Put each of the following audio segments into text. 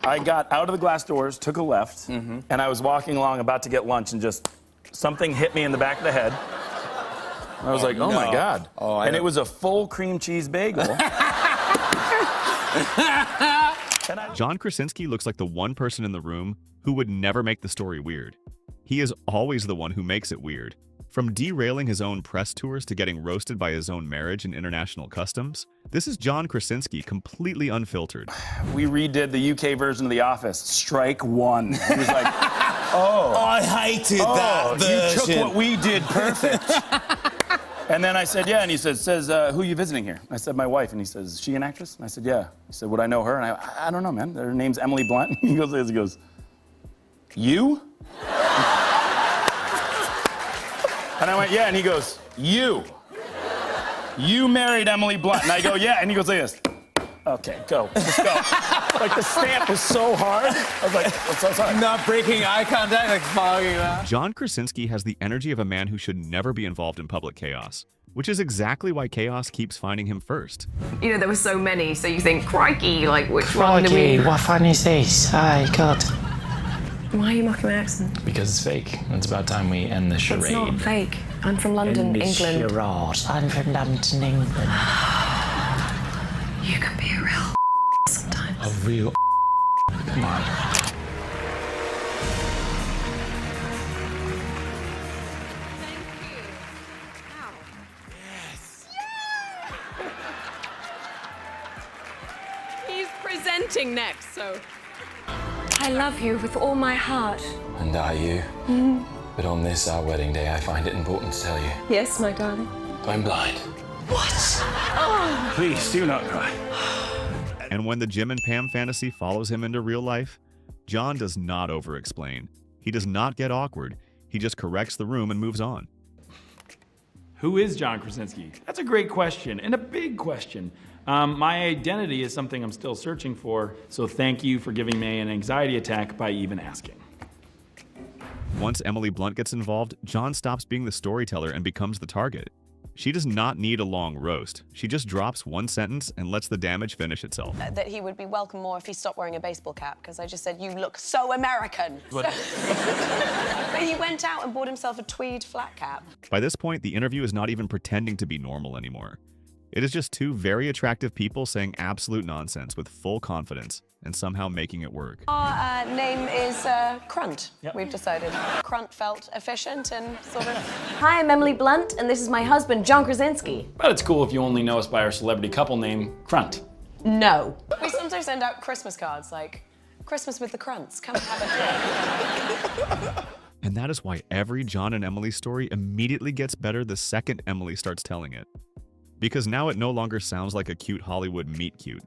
I got out of the glass doors, took a left, and I was walking along about to get lunch, and just something hit me in the back of the head. I was like, oh my God. And it was a full cream cheese bagel. John Krasinski looks like the one person in the room who would never make the story weird. He is always the one who makes it weird. From derailing his own press tours to getting roasted by his own marriage and international customs, this is John Krasinski, completely unfiltered. We redid the UK version of The Office, strike one. He was like, oh. I hated that version. You took what we did perfect. And then I said, yeah, and he says, who are you visiting here? I said, my wife, and he says, is she an actress? And I said, yeah. He said, would I know her? And I don't know, man. Her name's Emily Blunt. He goes, you? And I went, yeah, and he goes, you married Emily Blunt. And I go, yeah, and he goes like this. Okay, go, just go. Like the stamp was so hard. I was like, I'm so sorry. Not breaking eye contact, like following you out. John Krasinski has the energy of a man who should never be involved in public chaos, which is exactly why chaos keeps finding him first. You know, there were so many, so you think, crikey, like, which one do we... what fun is this? Oh, God. Why are you mocking my accent? Because it's fake. It's about time we end the charade. It's not fake. I'm from London, England. Charade. I'm from London, England. You can be a real sometimes. A real Come on. He's presenting next, so... I love you with all my heart. And I you. But on this, our wedding day, I find it important to tell you. Yes, my darling. I'm blind. What? Oh. Please, do not cry. And when the Jim and Pam fantasy follows him into real life, John does not over-explain. He does not get awkward. He just corrects the room and moves on. Who is John Krasinski? That's a great question, and a big question. My identity is something I'm still searching for, so thank you for giving me an anxiety attack by even asking. Once Emily Blunt gets involved, John stops being the storyteller and becomes the target. She does not need a long roast. She just drops one sentence and lets the damage finish itself. That he would be welcome more if he stopped wearing a baseball cap, because I just said, you look so American. But he went out and bought himself a tweed flat cap. By this point, the interview is not even pretending to be normal anymore. It is just two very attractive people saying absolute nonsense with full confidence and somehow making it work. Our name is Crunt, we've decided. Crunt felt efficient and sort of... Hi, I'm Emily Blunt, and this is my husband, John Krasinski. But it's cool if you only know us by our celebrity couple name, Crunt. No. We sometimes send out Christmas cards, like, Christmas with the Crunts, come have a drink. And that is why every John and Emily story immediately gets better the second Emily starts telling it. Because now it no longer sounds like a cute Hollywood meet cute.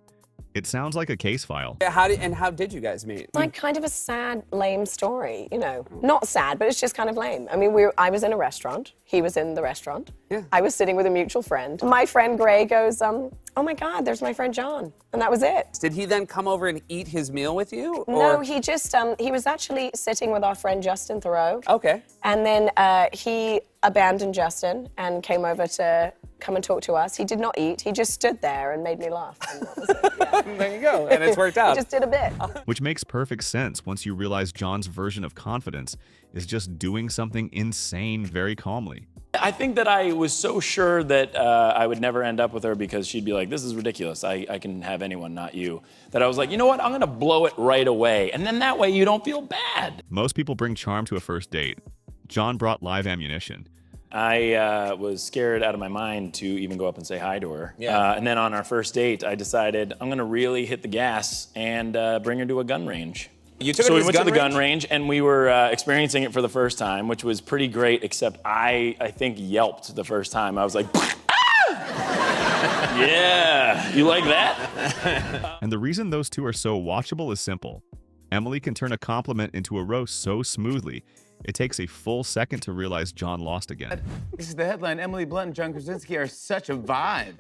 It sounds like a case file. How did you guys meet? Like kind of a sad, lame story, you know. Not sad, but it's just kind of lame. I mean, I was in a restaurant. He was in the restaurant. Yeah. I was sitting with a mutual friend. My friend Gray goes, oh my God, there's my friend John. And that was it. Did he then come over and eat his meal with you? No, he just, he was actually sitting with our friend Justin Thoreau. Okay. And then he abandoned Justin and came over to come and talk to us. He did not eat. He just stood there and made me laugh. And that was it. Yeah. There you go. And it's worked out. He just did a bit. Which makes perfect sense once you realize John's version of confidence is just doing something insane very calmly. I think that I was so sure that I would never end up with her because she'd be like, this is ridiculous. I can have anyone, not you. That I was like, you know what? I'm going to blow it right away. And then that way you don't feel bad. Most people bring charm to a first date. John brought live ammunition. I was scared out of my mind to even go up and say hi to her. Yeah. And then on our first date, I decided I'm going to really hit the gas and bring her to a gun range. So we went to the gun range and we were experiencing it for the first time, which was pretty great, except I think yelped the first time. I was like, ah! Yeah, you like that? And the reason those two are so watchable is simple. Emily can turn a compliment into a roast so smoothly, it takes a full second to realize John lost again. This is the headline. Emily Blunt and John Krasinski are such a vibe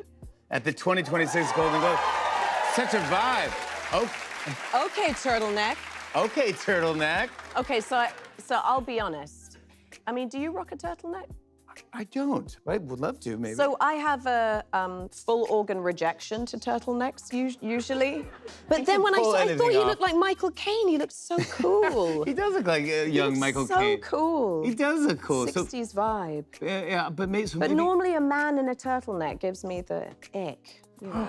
at the 2026 Golden Globe. Such a vibe. Okay, turtleneck. Okay, turtleneck. Okay, so I'll be honest. I mean, do you rock a turtleneck? I don't. I would love to, maybe. So I have a full organ rejection to turtlenecks usually. But then when I thought he looked like Michael Caine. He looked so cool. He does look like a young Michael Caine. So cool. He does look cool. 60s vibe. Yeah, but maybe. But normally a man in a turtleneck gives me the ick. You know?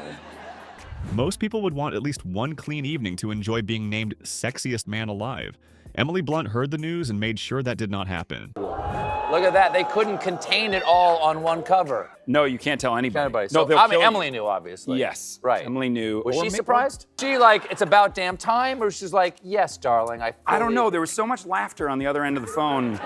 Most people would want at least one clean evening to enjoy being named sexiest man alive. Emily Blunt heard the news and made sure that did not happen. Look at that. They couldn't contain it all on one cover. No, you can't tell anybody. So, No, I mean, Emily knew, obviously. Yes. Right. Emily knew. Was she surprised? She like, it's about damn time, or she's like, yes, darling, I don't know. There was so much laughter on the other end of the phone.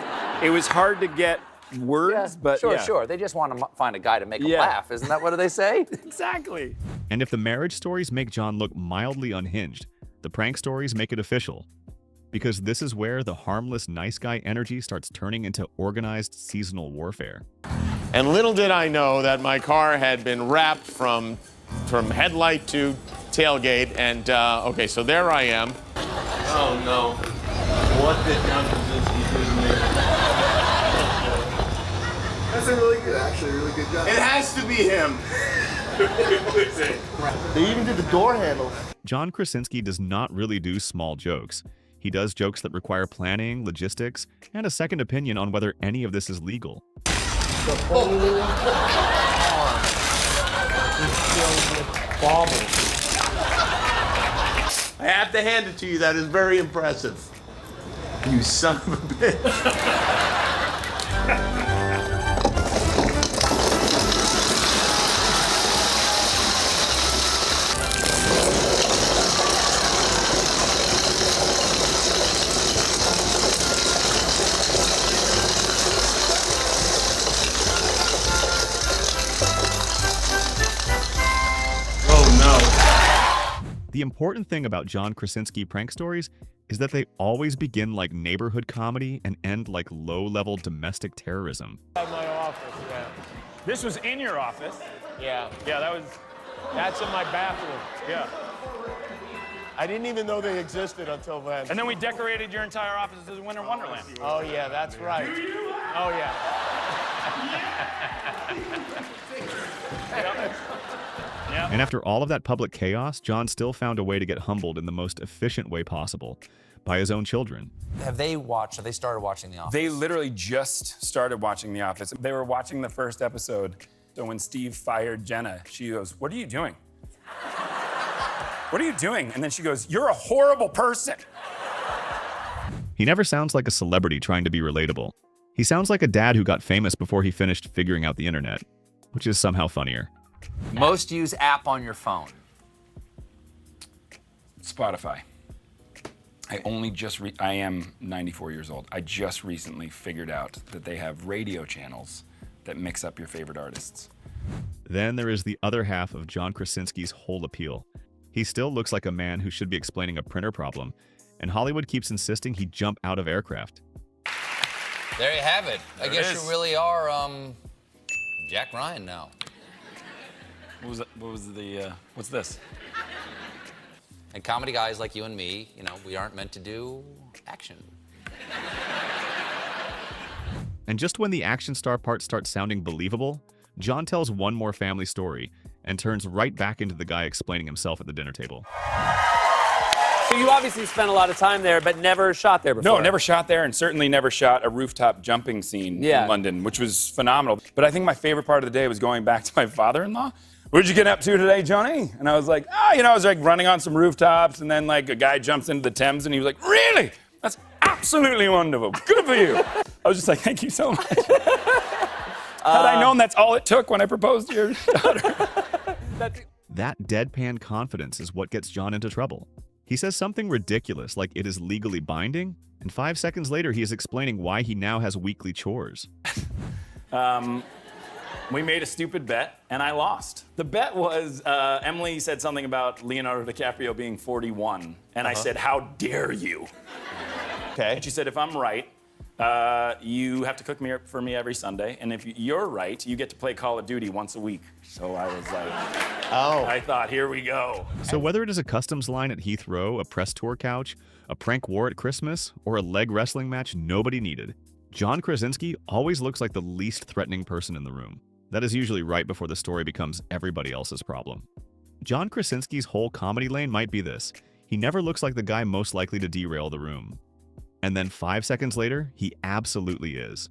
It was hard to get words, but Sure. They just want to find a guy to make them laugh. Isn't that what they say? Exactly. And if the marriage stories make John look mildly unhinged, the prank stories make it official. Because this is where the harmless nice guy energy starts turning into organized seasonal warfare. And little did I know that my car had been wrapped from headlight to tailgate. And okay, so there I am. Oh no! What did John Krasinski do to me? That's a really good job. It has to be him. They even did the door handle. John Krasinski does not really do small jokes. He does jokes that require planning, logistics, and a second opinion on whether any of this is legal. I have to hand it to you, that is very impressive. You son of a bitch. The important thing about John Krasinski prank stories is that they always begin like neighborhood comedy and end like low-level domestic terrorism. At my office, yeah. This was in your office. Yeah. Yeah, That's in my bathroom. Yeah. I didn't even know they existed until then. and then we decorated your entire office as a winter wonderland. Oh yeah, that's right. Oh yeah. And after all of that public chaos, John still found a way to get humbled in the most efficient way possible, by his own children. Have they started watching The Office? They literally just started watching The Office. They were watching the first episode. So when Steve fired Jenna, she goes, "What are you doing? What are you doing?" And then she goes, "You're a horrible person." He never sounds like a celebrity trying to be relatable. He sounds like a dad who got famous before he finished figuring out the internet, which is somehow funnier. Most used app on your phone? Spotify. I am 94 years old. I just recently figured out that they have radio channels that mix up your favorite artists. Then there is the other half of John Krasinski's whole appeal. He still looks like a man who should be explaining a printer problem, and Hollywood keeps insisting he jump out of aircraft. There you have it. I guess you really are, Jack Ryan now. What's this? And comedy guys like you and me, we aren't meant to do action. And just when the action star part starts sounding believable, John tells one more family story and turns right back into the guy explaining himself at the dinner table. So you obviously spent a lot of time there, but never shot there before. No, never shot there, and certainly never shot a rooftop jumping scene in London, which was phenomenal. But I think my favorite part of the day was going back to my father-in-law. "What'd you get up to today, Johnny?" And I was like, I was like running on some rooftops, and then like a guy jumps into the Thames, and he was like, "Really? That's absolutely wonderful. Good for you." I was just like, "Thank you so much." Had I known that's all it took when I proposed to your daughter. That deadpan confidence is what gets John into trouble. He says something ridiculous like it is legally binding, and 5 seconds later he is explaining why he now has weekly chores. We made a stupid bet, and I lost. The bet was Emily said something about Leonardo DiCaprio being 41, and I said, "How dare you?" Okay. And she said, "If I'm right, you have to cook for me every Sunday, and if you're right, you get to play Call of Duty once a week." So I was like, I thought, here we go. So whether it is a customs line at Heathrow, a press tour couch, a prank war at Christmas, or a leg wrestling match nobody needed, John Krasinski always looks like the least threatening person in the room. That is usually right before the story becomes everybody else's problem. John Krasinski's whole comedy lane might be this. He never looks like the guy most likely to derail the room. And then 5 seconds later, he absolutely is.